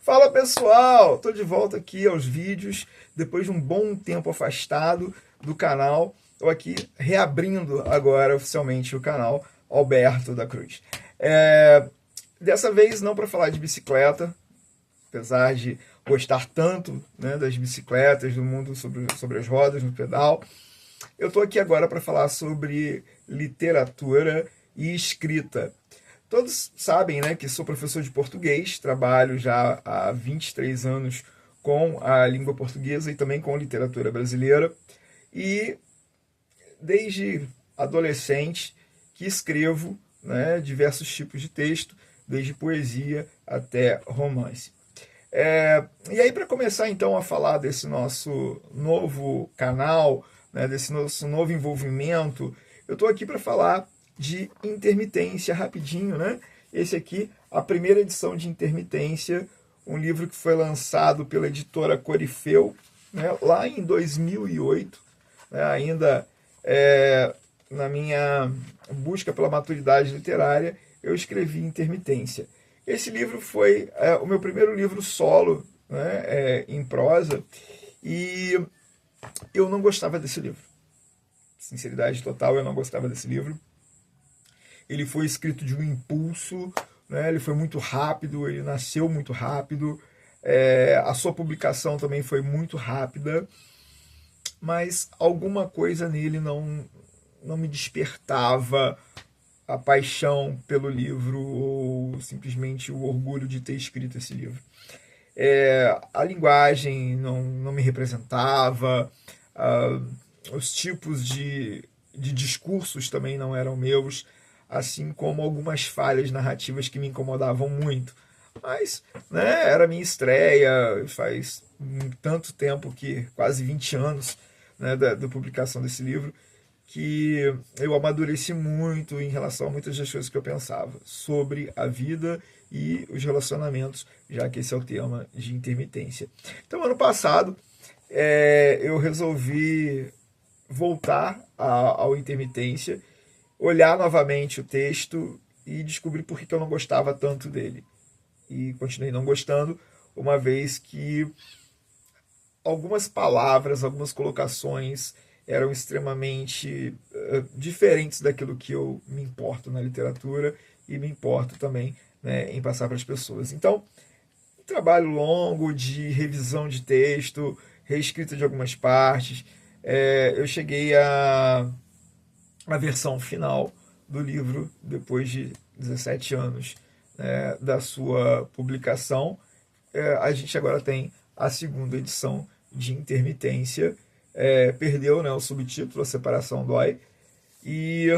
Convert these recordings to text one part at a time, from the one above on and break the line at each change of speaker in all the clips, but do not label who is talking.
Fala pessoal, tô de volta aqui aos vídeos, depois de um bom tempo afastado do canal. Estou aqui reabrindo agora oficialmente o canal Alberto da Cruz. Dessa vez não para falar de bicicleta, apesar de gostar tanto, né, das bicicletas, do mundo sobre as rodas, no pedal. Eu estou aqui agora para falar sobre literatura e escrita. Todos sabem, né, que sou professor de português, trabalho já há 23 anos com a língua portuguesa e também com literatura brasileira. E desde adolescente que escrevo, né, diversos tipos de texto, desde poesia até romance. E aí, para começar então a falar desse nosso novo canal, né, desse nosso novo envolvimento, eu estou aqui para falar de Intermitência rapidinho, né? Esse aqui, a primeira edição de Intermitência, um livro que foi lançado pela editora Corifeu, né, lá em 2008, né, ainda na minha busca pela maturidade literária, eu escrevi Intermitência. Esse livro foi o meu primeiro livro solo, né, em prosa, e eu não gostava desse livro. Sinceridade total, eu não gostava desse livro. Ele foi escrito de um impulso, né? Ele foi muito rápido, ele nasceu muito rápido, a sua publicação também foi muito rápida, mas alguma coisa nele não me despertava a paixão pelo livro ou simplesmente o orgulho de ter escrito esse livro. A linguagem não me representava, os tipos de discursos também não eram meus, assim como algumas falhas narrativas que me incomodavam muito. Mas, né, era minha estreia, faz tanto tempo, que quase 20 anos, né, da publicação desse livro, que eu amadureci muito em relação a muitas das coisas que eu pensava sobre a vida e os relacionamentos, já que esse é o tema de Intermitência. Então, ano passado, eu resolvi voltar ao Intermitência, olhar novamente o texto e descobrir por que eu não gostava tanto dele. E continuei não gostando, uma vez que algumas palavras, algumas colocações eram extremamente diferentes daquilo que eu me importo na literatura e me importo também, né, em passar para as pessoas. Então, um trabalho longo de revisão de texto, reescrita de algumas partes, eu cheguei à versão final do livro depois de 17 anos, né, da sua publicação. A gente agora tem a segunda edição de Intermitência. Perdeu, né, o subtítulo A Separação Dói e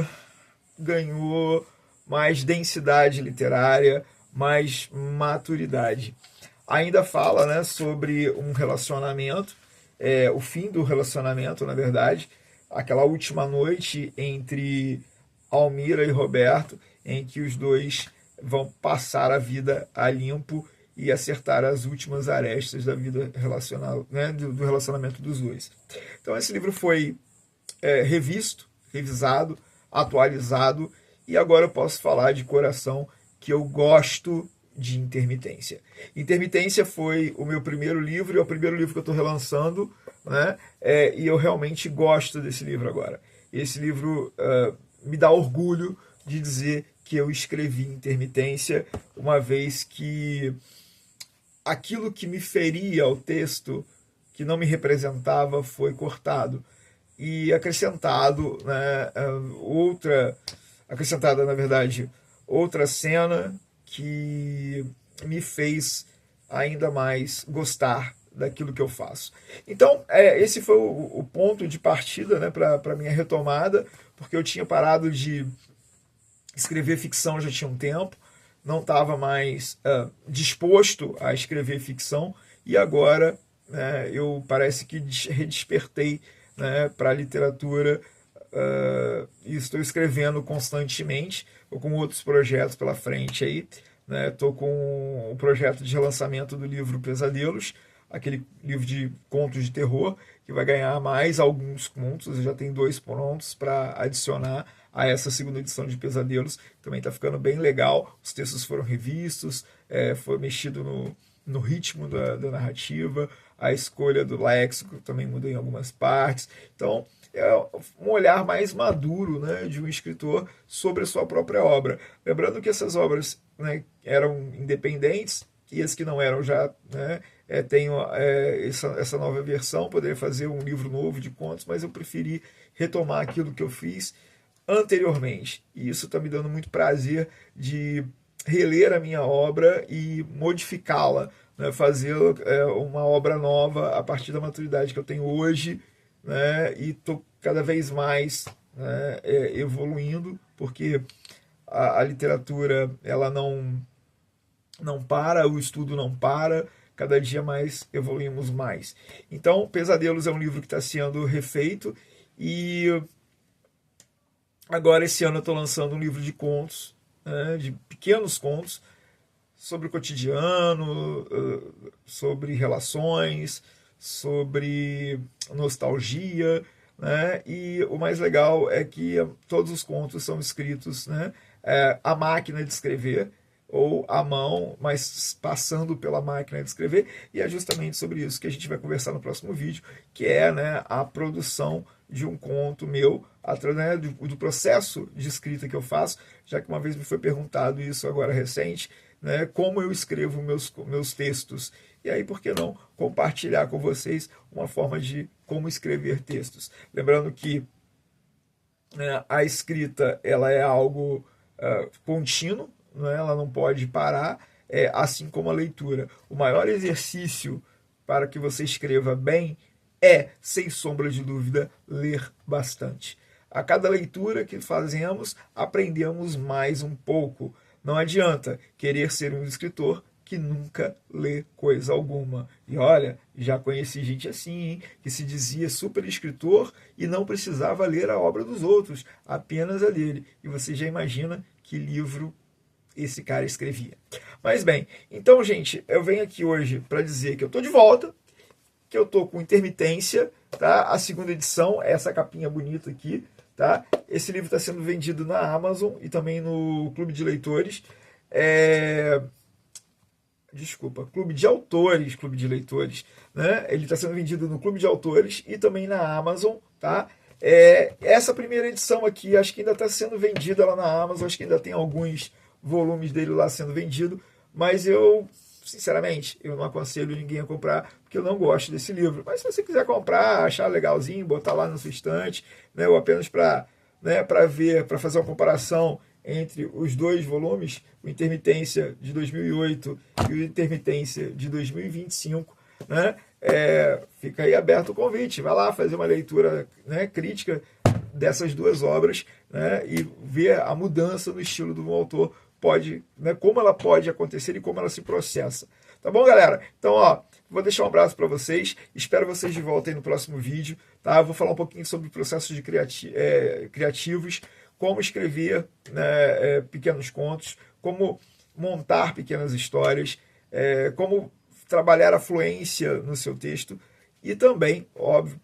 ganhou mais densidade literária, mais maturidade. Ainda fala, né, sobre um relacionamento, o fim do relacionamento, na verdade, aquela última noite entre Almira e Roberto, em que os dois vão passar a vida a limpo e acertar as últimas arestas da vida relacional, né, do relacionamento dos dois. Então esse livro foi revisto, revisado, atualizado, e agora eu posso falar de coração que eu gosto de Intermitência. Intermitência foi o meu primeiro livro, é o primeiro livro que eu estou relançando, né? E eu realmente gosto desse livro agora. Esse livro me dá orgulho de dizer que eu escrevi Intermitência, uma vez que aquilo que me feria ao texto, que não me representava, foi cortado e acrescentado, né, acrescentada, na verdade, outra cena que me fez ainda mais gostar daquilo que eu faço. Então, esse foi o ponto de partida, né, para a minha retomada, porque eu tinha parado de escrever ficção já tinha um tempo, não estava mais disposto a escrever ficção, e agora eu parece que redespertei, né, para a literatura, e estou escrevendo constantemente. Estou com outros projetos pela frente aí, né? Estou com o projeto de relançamento do livro Pesadelos, aquele livro de contos de terror, que vai ganhar mais alguns contos. Eu já tenho 2 prontos para adicionar a essa segunda edição de Pesadelos. Também está ficando bem legal. Os textos foram revistos, foi mexido no ritmo da narrativa, a escolha do léxico também muda em algumas partes. Então, é um olhar mais maduro, né, de um escritor sobre a sua própria obra. Lembrando que essas obras, né, eram independentes, e as que não eram já, né, tenho essa nova versão, poderia fazer um livro novo de contos, mas eu preferi retomar aquilo que eu fiz anteriormente. E isso está me dando muito prazer de reler a minha obra e modificá-la, né, fazer uma obra nova a partir da maturidade que eu tenho hoje, né, e estou cada vez mais, né, evoluindo, porque a literatura ela não para, o estudo não para, cada dia mais evoluímos mais. Então, Pesadelos é um livro que está sendo refeito e agora esse ano eu estou lançando um livro de contos, né, de pequenos contos, sobre o cotidiano, sobre relações, sobre nostalgia, né? E o mais legal é que todos os contos são escritos, né, à máquina de escrever ou à mão, mas passando pela máquina de escrever, e é justamente sobre isso que a gente vai conversar no próximo vídeo, que é, né, a produção de um conto meu, né, do processo de escrita que eu faço, já que uma vez me foi perguntado isso agora recente, né, como eu escrevo meus textos. E aí, por que não compartilhar com vocês uma forma de como escrever textos? Lembrando que, né, a escrita ela é algo contínuo, né, ela não pode parar, assim como a leitura. O maior exercício para que você escreva bem é, sem sombra de dúvida, ler bastante. A cada leitura que fazemos, aprendemos mais um pouco. Não adianta querer ser um escritor que nunca lê coisa alguma. E olha, já conheci gente assim, hein, que se dizia super escritor e não precisava ler a obra dos outros, apenas a dele. E você já imagina que livro esse cara escrevia. Mas bem, então, gente, eu venho aqui hoje para dizer que eu estou de volta, que eu estou com Intermitência, tá? A segunda edição, essa capinha bonita aqui, tá? Esse livro está sendo vendido na Amazon e também no Clube de Leitores. Clube de Autores, Clube de Leitores, né? Ele está sendo vendido no Clube de Autores e também na Amazon, tá? Essa primeira edição aqui, acho que ainda está sendo vendida lá na Amazon, acho que ainda tem alguns volumes dele lá sendo vendido, mas eu, sinceramente, eu não aconselho ninguém a comprar, porque eu não gosto desse livro. Mas se você quiser comprar, achar legalzinho, botar lá na sua estante, né, ou apenas para, né, ver, para fazer uma comparação entre os dois volumes, o Intermitência de 2008 e o Intermitência de 2025, né, fica aí aberto o convite, vai lá fazer uma leitura, né, crítica dessas duas obras, né, e ver a mudança no estilo do autor, né, como ela pode acontecer e como ela se processa. Tá bom, galera? Então, ó, vou deixar um abraço para vocês, espero vocês de volta aí no próximo vídeo, tá? Eu vou falar um pouquinho sobre processos de criativos, como escrever, né, pequenos contos, como montar pequenas histórias, como trabalhar a fluência no seu texto e também, óbvio,